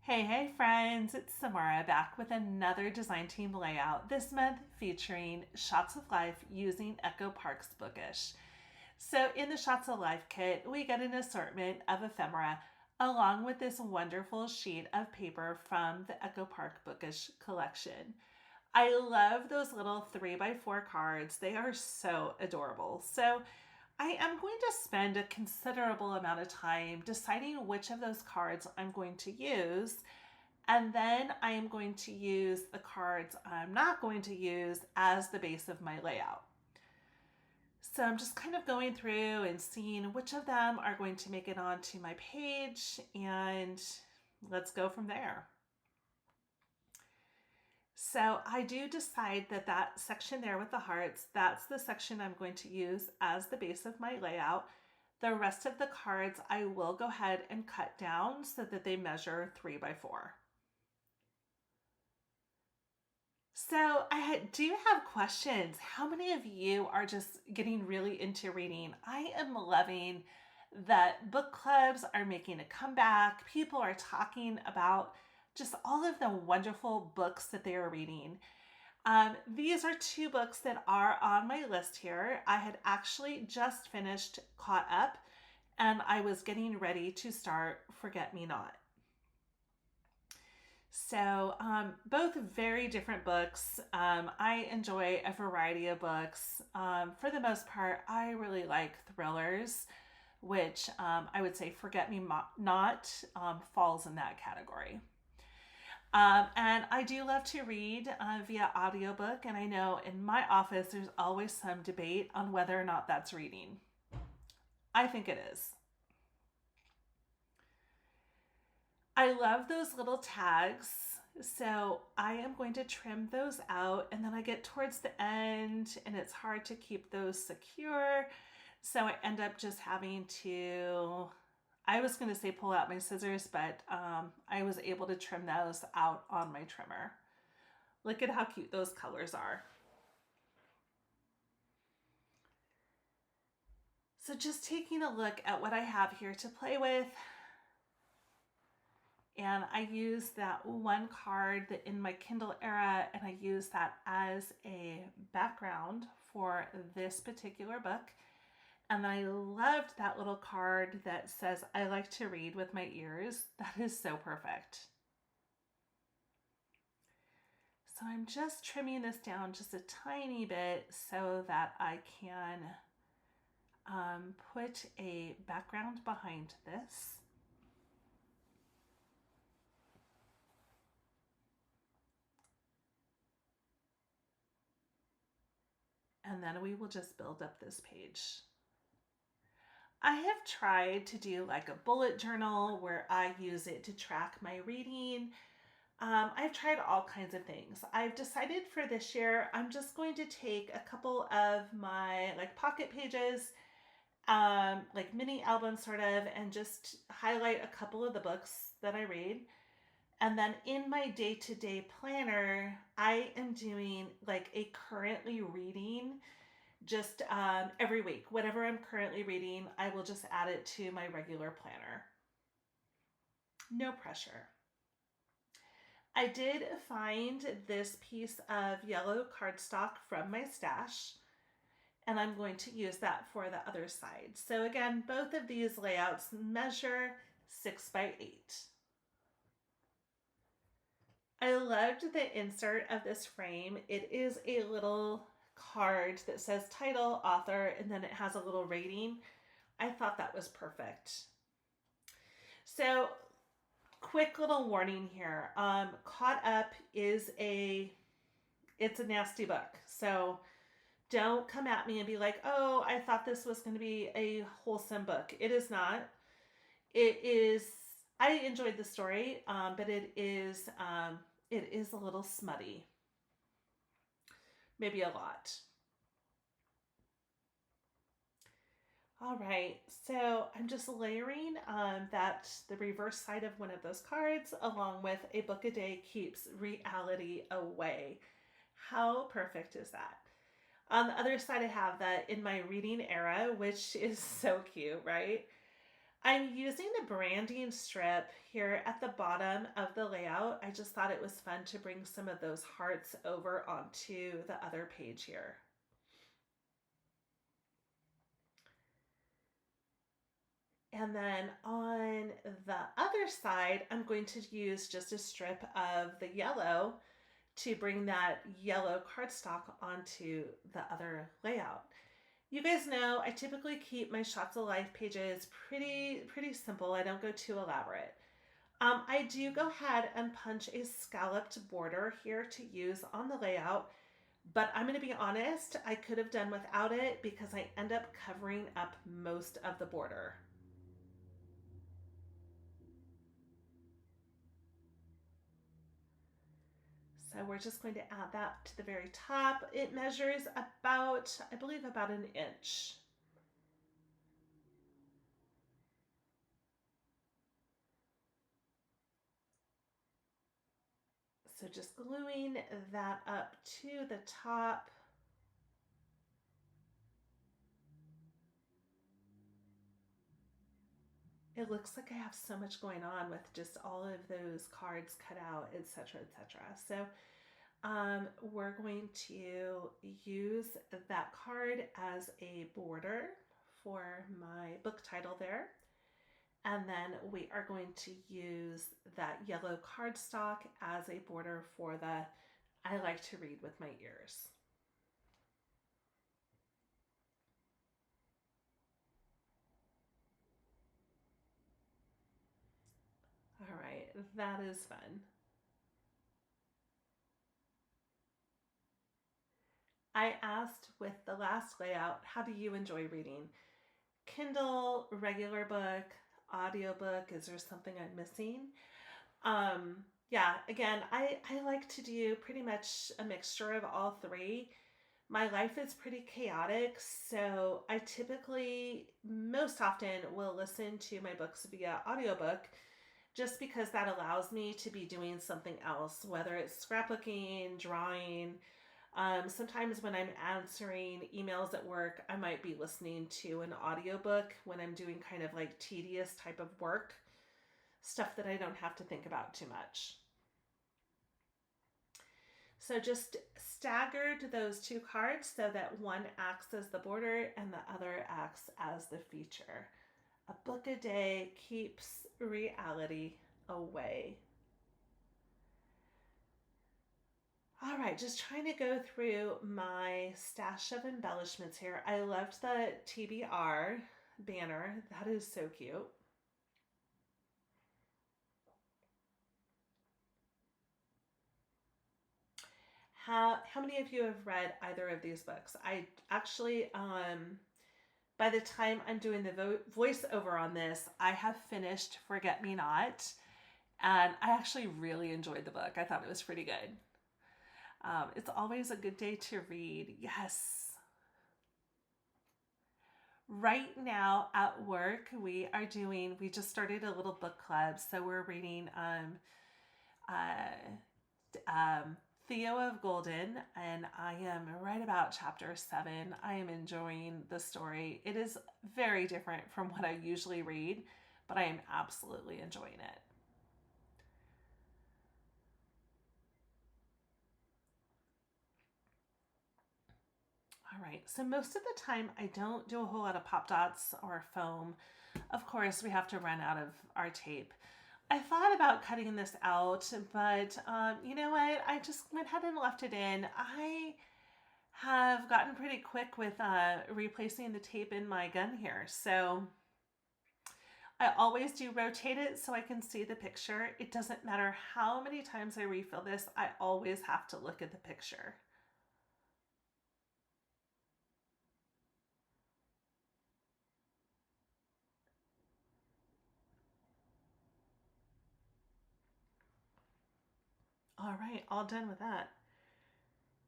Hey friends, it's Samara back with another design team layout, this month featuring Shots of Life using Echo Park's Bookish. So in the Shots of Life kit, we get an assortment of ephemera along with this wonderful sheet of paper from the Echo Park Bookish collection. I love those little 3x4 cards. They are so adorable. So I am going to spend a considerable amount of time deciding which of those cards I'm going to use. And then I am going to use the cards I'm not going to use as the base of my layout. So I'm just kind of going through and seeing which of them are going to make it onto my page, and let's go from there. So I do decide that that section there with the hearts, that's the section I'm going to use as the base of my layout. The rest of the cards I will go ahead and cut down so that they measure 3x4. So I do have questions. How many of you are just getting really into reading? I am loving that book clubs are making a comeback. People are talking about just all of the wonderful books that they are reading. These are two books that are on my list here. I had actually just finished Caught Up, and I was getting ready to start Forget Me Not. So both very different books. I enjoy a variety of books. For the most part, I really like thrillers, which I would say Forget Me Not falls in that category. And I do love to read via audiobook, and I know in my office there's always some debate on whether or not that's reading. I think it is. I love those little tags, so I am going to trim those out, and then I get towards the end and it's hard to keep those secure, so I end up just having to, I was going to say pull out my scissors, but I was able to trim those out on my trimmer. Look at how cute those colors are. So just taking a look at what I have here to play with, and I use that one card that in my Kindle era, and I use that as a background for this particular book. And I loved that little card that says, I like to read with my ears. That is so perfect. So I'm just trimming this down just a tiny bit so that I can put a background behind this. And then we will just build up this page. I have tried to do like a bullet journal where I use it to track my reading. I've tried all kinds of things. I've decided for this year, I'm just going to take a couple of my like pocket pages, like mini albums sort of, and just highlight a couple of the books that I read. And then in my day-to-day planner, I am doing like a currently reading just every week. Whatever I'm currently reading, I will just add it to my regular planner. No pressure. I did find this piece of yellow cardstock from my stash, and I'm going to use that for the other side. So again, both of these layouts measure 6x8. I loved the insert of this frame. It is a little card that says title, author, and then it has a little rating. I thought that was perfect. So quick little warning here. Caught Up is it's a nasty book. So don't come at me and be like, oh, I thought this was going to be a wholesome book. It is not. It is, I enjoyed the story, but it is a little smutty. Maybe a lot. All right, so I'm just layering the reverse side of one of those cards along with a book a day keeps reality away. How perfect is that? On the other side, I have that in my reading era, which is so cute, right? I'm using the branding strip here at the bottom of the layout. I just thought it was fun to bring some of those hearts over onto the other page here. And then on the other side, I'm going to use just a strip of the yellow to bring that yellow cardstock onto the other layout. You guys know I typically keep my Shots of Life pages pretty simple. I don't go too elaborate. I do go ahead and punch a scalloped border here to use on the layout, but I'm going to be honest, I could have done without it because I end up covering up most of the border. So we're just going to add that to the very top. It measures about, I believe, about an inch. So just gluing that up to the top. It looks like I have so much going on with just all of those cards cut out, etc., etc. So we're going to use that card as a border for my book title there. And then we are going to use that yellow cardstock as a border for the I like to read with my ears. All right, that is fun. I asked with the last layout, how do you enjoy reading? Kindle, regular book, audiobook? Is there something I'm missing? Yeah, again, I like to do pretty much a mixture of all three. My life is pretty chaotic, so I typically, most often, will listen to my books via audiobook just because that allows me to be doing something else, whether it's scrapbooking, drawing. Sometimes when I'm answering emails at work, I might be listening to an audiobook when I'm doing kind of like tedious type of work, stuff that I don't have to think about too much. So just staggered those two cards so that one acts as the border and the other acts as the feature. A book a day keeps reality away. All right, just trying to go through my stash of embellishments here. I loved the TBR banner. That is so cute. How many of you have read either of these books? I actually, by the time I'm doing the voiceover on this, I have finished Forget Me Not, and I actually really enjoyed the book. I thought it was pretty good. It's always a good day to read. Yes. Right now at work, we just started a little book club. So we're reading Theo of Golden, and I am right about chapter 7. I am enjoying the story. It is very different from what I usually read, but I am absolutely enjoying it. All right, so most of the time I don't do a whole lot of pop dots or foam. Of course, we have to run out of our tape. I thought about cutting this out, but you know what? I just went ahead and left it in. I have gotten pretty quick with replacing the tape in my gun here. So I always do rotate it so I can see the picture. It doesn't matter how many times I refill this, I always have to look at the picture. All right, all done with that.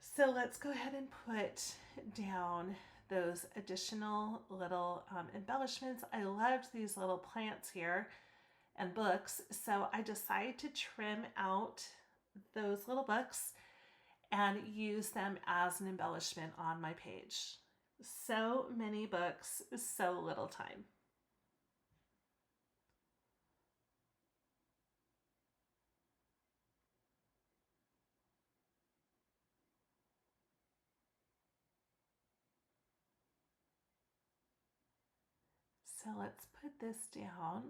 So let's go ahead and put down those additional little embellishments. I loved these little plants here and books, so I decided to trim out those little books and use them as an embellishment on my page. So many books, so little time. So let's put this down.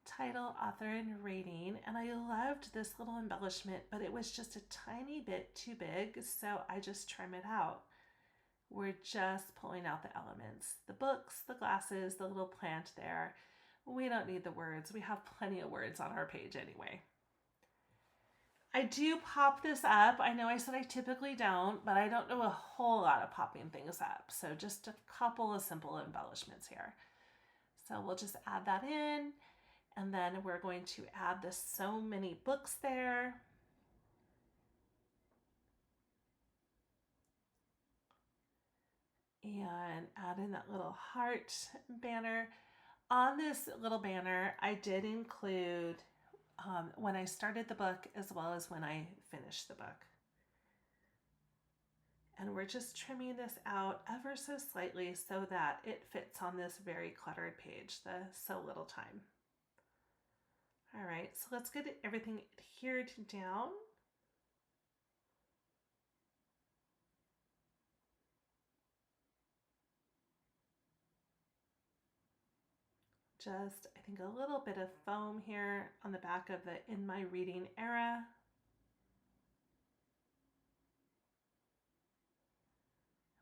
Title, author, and rating. And I loved this little embellishment, but it was just a tiny bit too big, so I just trim it out. We're just pulling out the elements. The books, the glasses, the little plant there. We don't need the words. We have plenty of words on our page anyway. I do pop this up. I know I said I typically don't, but I don't do a whole lot of popping things up. So just a couple of simple embellishments here. So we'll just add that in. And then we're going to add the so many books there. And add in that little heart banner. On this little banner, I did include when I started the book as well as when I finished the book. And we're just trimming this out ever so slightly so that it fits on this very cluttered page, the so little time. All right, so let's get everything adhered down. Just, I think, a little bit of foam here on the back of the In My Reading Era.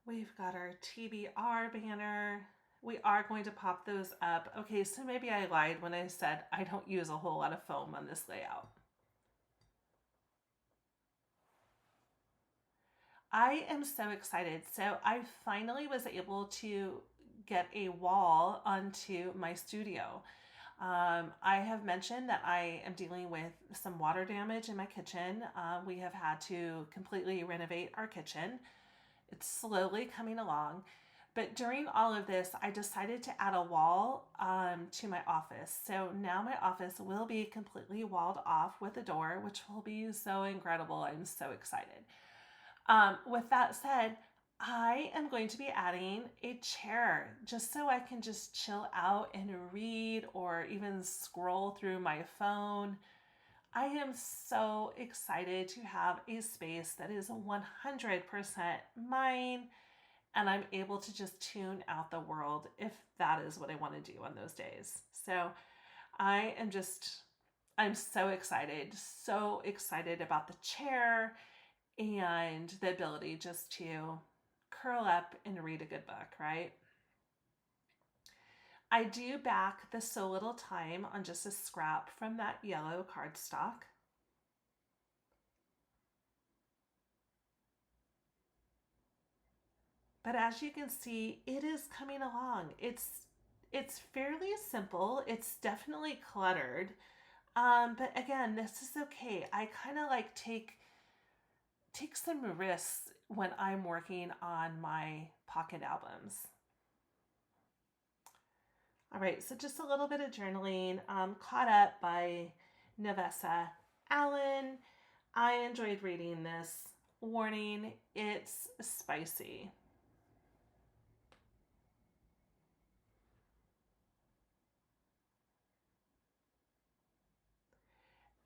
We've got our TBR banner. We are going to pop those up. Okay, so maybe I lied when I said I don't use a whole lot of foam on this layout. I am so excited. So I finally was able to get a wall onto my studio. I have mentioned that I am dealing with some water damage in my kitchen. We have had to completely renovate our kitchen. It's slowly coming along. But during all of this, I decided to add a wall to my office. So now my office will be completely walled off with a door, which will be so incredible. I'm so excited. With that said, I am going to be adding a chair just so I can just chill out and read or even scroll through my phone. I am so excited to have a space that is 100% mine and I'm able to just tune out the world if that is what I want to do on those days. So I'm so excited about the chair and the ability just to curl up and read a good book, right? I do back the So Little Time on just a scrap from that yellow cardstock. But as you can see, it is coming along. It's fairly simple. It's definitely cluttered. But again, this is okay. I kind of like take some risks when I'm working on my pocket albums. All right, so just a little bit of journaling. Caught Up by Nevessa Allen. I enjoyed reading this. Warning, it's spicy.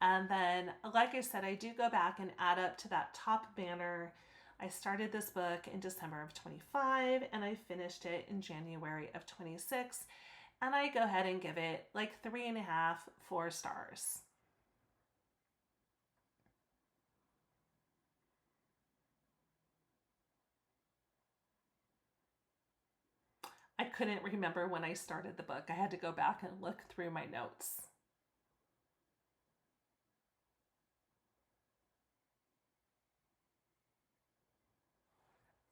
And then, like I said, I do go back and add up to that top banner. I started this book in December of 25 and I finished it in January of 26. And I go ahead and give it like 3.5, 4 stars. I couldn't remember when I started the book. I had to go back and look through my notes.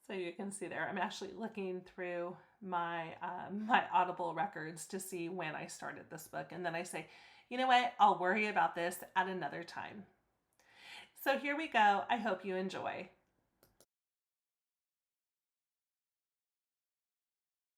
So you can see there, I'm actually looking through my my Audible records to see when I started this book. And then I say, you know what, I'll worry about this at another time. So here we go. I hope you enjoy.